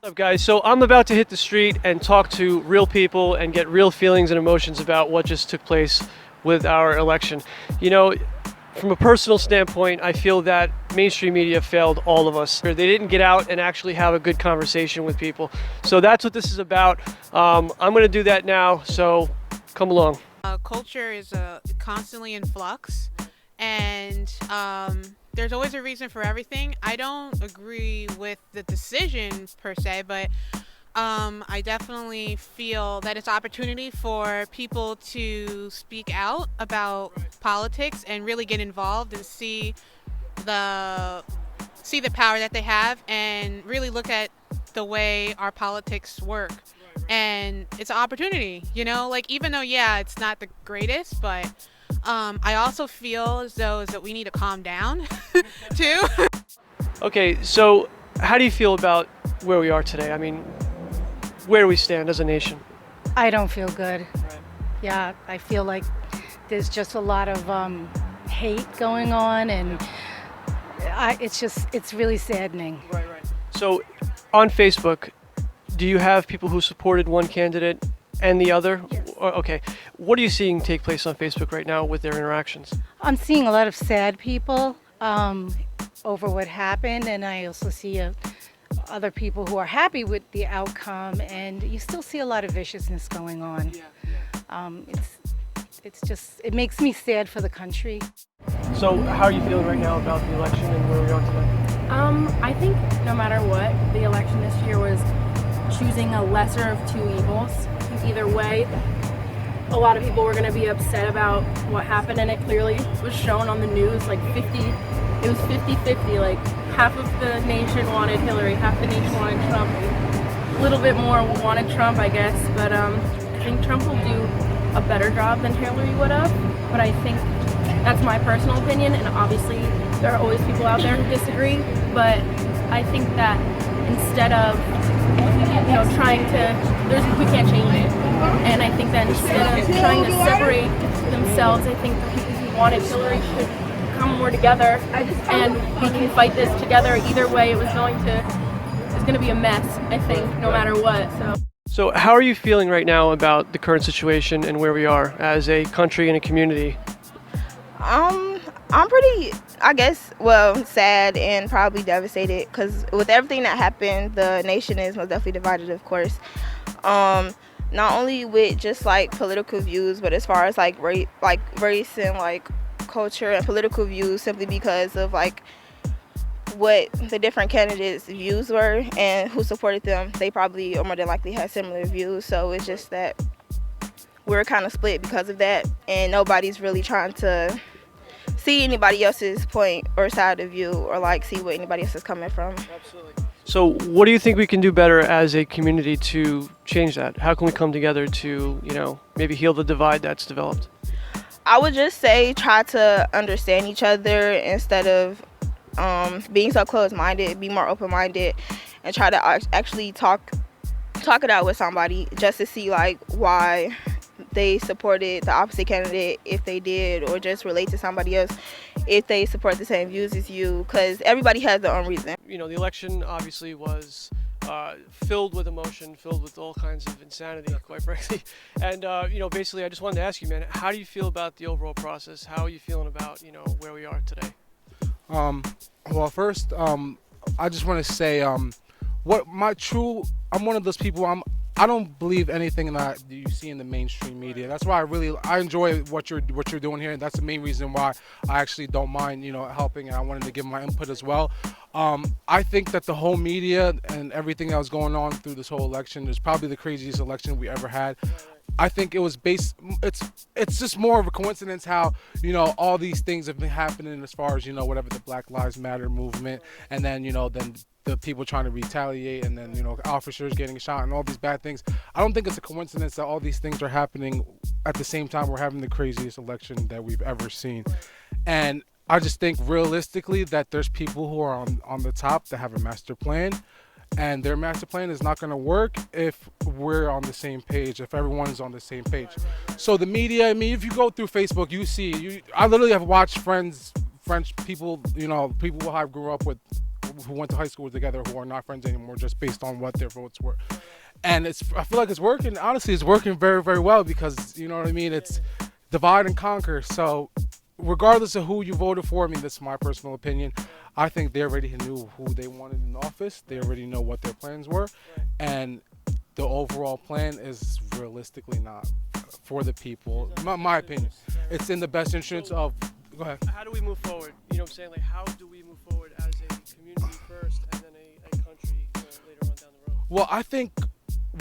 Up, guys? So I'm about to hit the street and talk to real people and get real feelings and emotions about what just took place with our election. You know, from a personal standpoint, I feel that mainstream media failed all of us. They didn't get out and actually have a good conversation with people. So that's what this is about. I'm going to do that now, so come along. Culture is constantly in flux, and there's always a reason for everything. I don't agree with the decision per se, but I definitely feel that it's opportunity for people to speak out about politics and really get involved and see the power that they have and really look at the way our politics work. And it's an opportunity, you know, like even though, yeah, it's not the greatest, but I also feel as though that we need to calm down too. Okay, so how do you feel about where we are today? I mean, where do we stand as a nation? I don't feel good. Right. Yeah, I feel like there's just a lot of hate going on, and it's really saddening. Right. So on Facebook, do you have people who supported one candidate and the other? Yes. Okay. What are you seeing take place on Facebook right now with their interactions? I'm seeing a lot of sad people over what happened, and I also see other people who are happy with the outcome, and you still see a lot of viciousness going on. It makes me sad for the country. So how are you feeling right now about the election and where we are today? I think no matter what, the election this year was choosing a lesser of two evils. Either way, a lot of people were going to be upset about what happened, and it clearly was shown on the news. Like it was 50-50. Like half of the nation wanted Hillary, half the nation wanted Trump. A little bit more wanted Trump, I guess, but I think Trump will do a better job than Hillary would have. But I think that's my personal opinion, and obviously there are always people out there who disagree. But I think that instead of trying to, we can't change it. And I think that instead of trying to separate themselves, I think the people who wanted Hillary should come more together, and we can fight this together. Either way, it's going to be a mess, I think, no matter what. So how are you feeling right now about the current situation and where we are as a country and a community? I'm pretty, I guess, sad and probably devastated, because with everything that happened, the nation is most definitely divided, of course. Not only with just like political views, but as far as like race and like culture and political views, simply because of like what the different candidates' views were and who supported them. They probably or more than likely had similar views, so it's just that we're kind of split because of that, and nobody's really trying to see anybody else's point or side of view, or like see where anybody else is coming from. Absolutely. So what do you think we can do better as a community to change that? How can we come together to, maybe heal the divide that's developed? I would just say try to understand each other instead of being so closed-minded. Be more open-minded and try to actually talk it out with somebody, just to see like why they supported the opposite candidate if they did, or just relate to somebody else if they support the same views as you, because everybody has their own reason. The election obviously was filled with emotion, filled with all kinds of insanity, quite frankly. And, basically I just wanted to ask you, man, how do you feel about the overall process? How are you feeling about, where we are today? Well, first, I just want to say, I'm one of those people, I don't believe anything that you see in the mainstream media. That's why I enjoy what you're doing here, and that's the main reason why I actually don't mind, helping, and I wanted to give my input as well. I think that the whole media and everything that was going on through this whole election is probably the craziest election we ever had. I think it was it's just more of a coincidence how, all these things have been happening as far as, whatever the Black Lives Matter movement, and then, then the people trying to retaliate, and then, officers getting shot and all these bad things. I don't think it's a coincidence that all these things are happening at the same time we're having the craziest election that we've ever seen. And I just think realistically that there's people who are on the top that have a master plan, and their master plan is not going to work if we're on the same page, if everyone's on the same page. So the media, if you go through Facebook, you see, I literally have watched French people, people I grew up with who went to high school together who are not friends anymore just based on what their votes were. And I feel like it's working. Honestly, it's working very, very well because, you know what I mean? It's divide and conquer. So regardless of who you voted for, I mean, this is my personal opinion, I think they already knew who they wanted in office. They already know what their plans were. And the overall plan is realistically not for the people. My opinion. It's in the best interest of... Go ahead. How do we move forward? You know what I'm saying? Like, how do we move forward as a community first and then a country, you know, later on down the road? Well, I think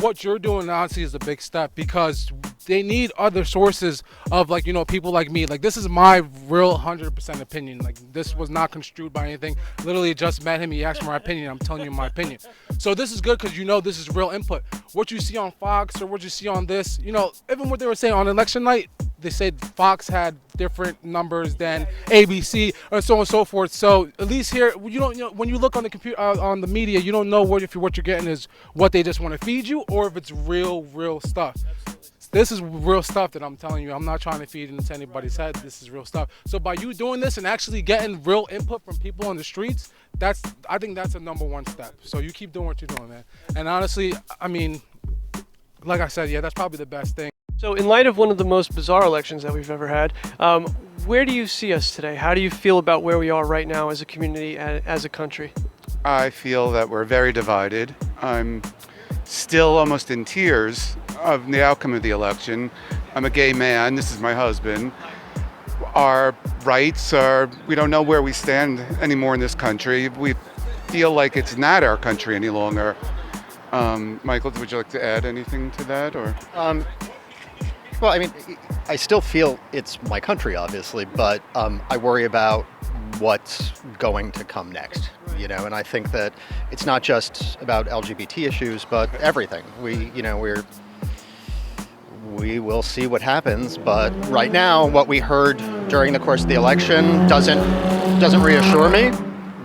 what you're doing honestly is a big step because they need other sources of, like, you know, people like me. Like, this is my real 100% opinion. Like, this was not construed by anything. Literally just met him. He asked for my opinion. I'm telling you my opinion. So this is good because, you know, this is real input. What you see on Fox or what you see on this, you know, even what they were saying on election night, they said Fox had different numbers than ABC and so on and so forth. So at least here, you don't, you know, when you look on the computer, on the media, you don't know what you're getting is what they just want to feed you or if it's real stuff. This is real stuff that I'm telling you. I'm not trying to feed into anybody's head. This is real stuff. So by you doing this and actually getting real input from people on the streets, I think that's a number one step. So you keep doing what you're doing, man. And honestly, I mean, like I said, yeah, that's probably the best thing. So in light of one of the most bizarre elections that we've ever had, where do you see us today? How do you feel about where we are right now as a community and as a country? I feel that we're very divided. I'm still almost in tears of the outcome of the election. I'm a gay man. This is my husband. Our rights are, we don't know where we stand anymore in this country. We feel like it's not our country any longer. Michael, would you like to add anything to that? Or? Well, I mean, I still feel it's my country, obviously, but I worry about what's going to come next, you know, and I think that it's not just about LGBT issues, but everything. We will see what happens, but right now, what we heard during the course of the election doesn't reassure me,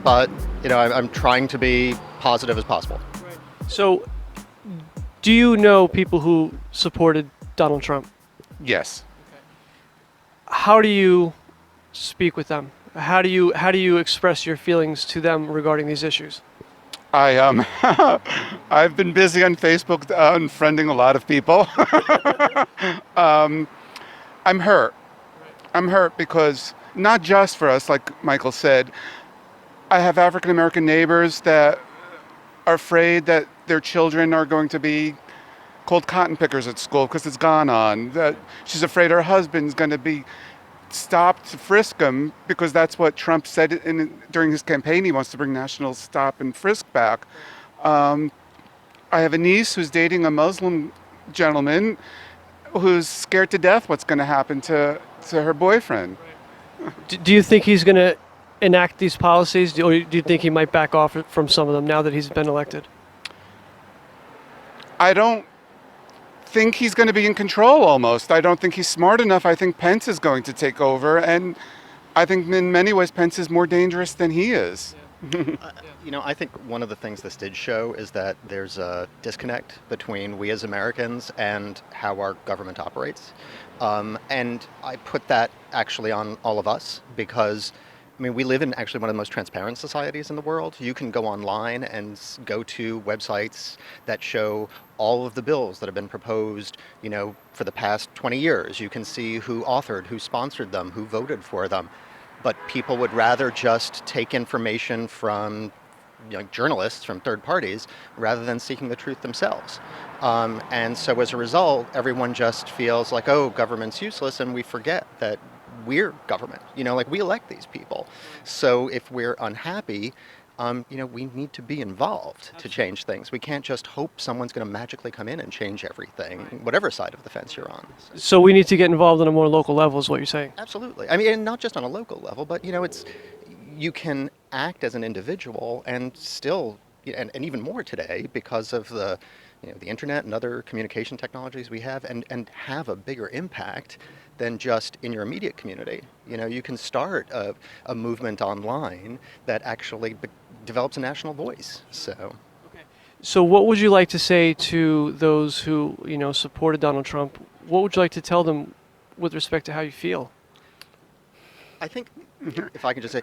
but, you know, I'm trying to be positive as possible. Right. So, do you know people who supported Donald Trump? Yes. How do you speak with them? How do you express your feelings to them regarding these issues? I've been busy on Facebook unfriending a lot of people. I'm hurt. I'm hurt because not just for us, like Michael said, I have African American neighbors that are afraid that their children are going to be called cotton pickers at school because it's gone on. That she's afraid her husband's going to be stopped to frisk him because that's what Trump said during his campaign. He wants to bring national stop and frisk back. I have a niece who's dating a Muslim gentleman who's scared to death what's going to happen to her boyfriend. Do you think he's going to enact these policies, or do you think he might back off from some of them now that he's been elected? I don't think he's going to be in control almost. I don't think he's smart enough. I think Pence is going to take over, and I think in many ways Pence is more dangerous than he is. You know, I think one of the things this did show is that there's a disconnect between we as Americans and how our government operates. And I put that actually on all of us because, I mean, we live in actually one of the most transparent societies in the world. You can go online and go to websites that show all of the bills that have been proposed, you know, for the past 20 years. You can see who authored, who sponsored them, who voted for them. But people would rather just take information from, you know, journalists, from third parties, rather than seeking the truth themselves. And so as a result, everyone just feels like, oh, government's useless, and we forget that we're government. You know, like, we elect these people. So if we're unhappy, you know, we need to be involved to change things. We can't just hope someone's going to magically come in and change everything, whatever side of the fence you're on. So we need to get involved on a more local level, is what you're saying? Absolutely. I mean, and not just on a local level, but, you know, you can act as an individual and still, and even more today because of the, you know, the internet and other communication technologies we have, and have a bigger impact than just in your immediate community. You know, you can start a movement online that actually develops a national voice. So what would you like to say to those who, you know, supported Donald Trump? What would you like to tell them with respect to how you feel? I think, if I could just say,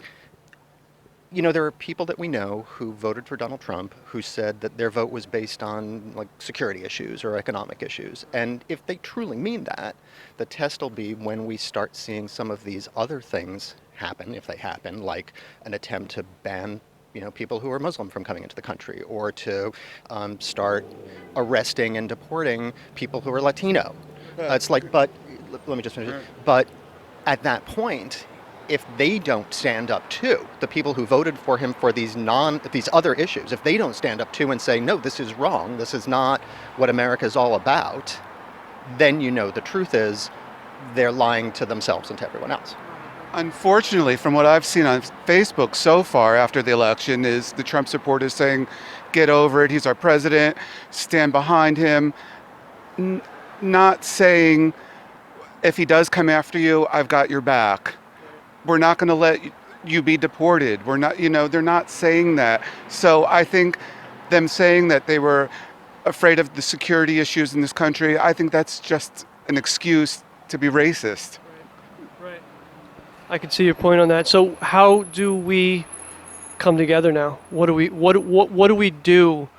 there are people that we know who voted for Donald Trump who said that their vote was based on like security issues or economic issues. And if they truly mean that, the test will be when we start seeing some of these other things happen, if they happen, like an attempt to ban people who are Muslim from coming into the country, or to start arresting and deporting people who are Latino. It's like, but let me just finish it. But at that point, if they don't stand up to the people who voted for him for these other issues, if they don't stand up to and say, no, this is wrong, this is not what America is all about, then the truth is they're lying to themselves and to everyone else. Unfortunately, from what I've seen on Facebook so far after the election, is the Trump supporters saying, get over it, he's our president, stand behind him. Not saying, if he does come after you, I've got your back. We're not going to let you be deported. We're not, they're not saying that. So I think them saying that they were afraid of the security issues in this country, I think that's just an excuse to be racist. Right. I can see your point on that. So how do we come together now? What do we do?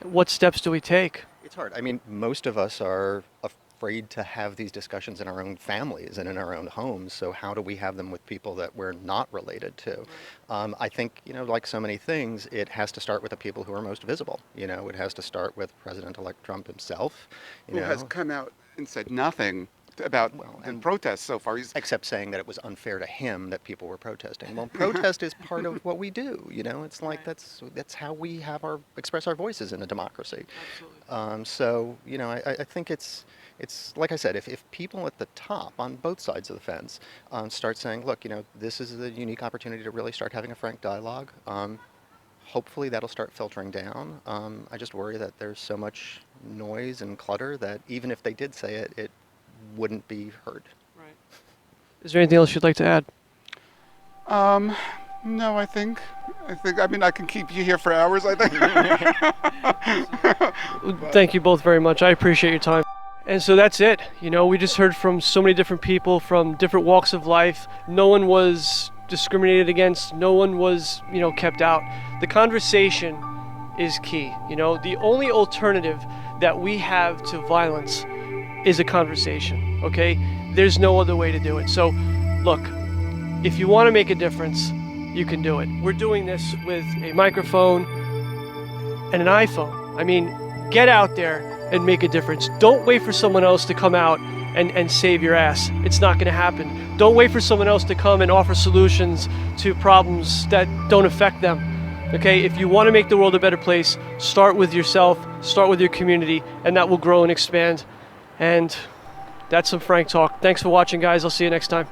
What steps do we take? It's hard. I mean, most of us are afraid to have these discussions in our own families and in our own homes. So how do we have them with people that we're not related to? I think, like so many things, it has to start with the people who are most visible. It has to start with President-elect Trump himself. Who has come out and said nothing about the protests so far. Except saying that it was unfair to him that people were protesting. Well, protest is part of what we do. It's like that's how we express our voices in a democracy. Absolutely. I think it's like I said, if people at the top on both sides of the fence start saying, look, this is a unique opportunity to really start having a frank dialogue. Hopefully that'll start filtering down. I just worry that there's so much noise and clutter that even if they did say it, it wouldn't be heard. Right. Is there anything else you'd like to add? No, I mean, I can keep you here for hours, I think. Thank you both very much. I appreciate your time. And so that's it. We just heard from so many different people from different walks of life. No one was discriminated against. No one was, kept out. The conversation is key. The only alternative that we have to violence is a conversation, okay? There's no other way to do it. So, look, if you want to make a difference, you can do it. We're doing this with a microphone and an iPhone. I mean, get out there and make a difference. Don't wait for someone else to come out and save your ass. It's not going to happen. Don't wait for someone else to come and offer solutions to problems that don't affect them. Okay, if you want to make the world a better place, start with yourself, start with your community, and that will grow and expand. And that's some frank talk. Thanks for watching, guys. I'll see you next time.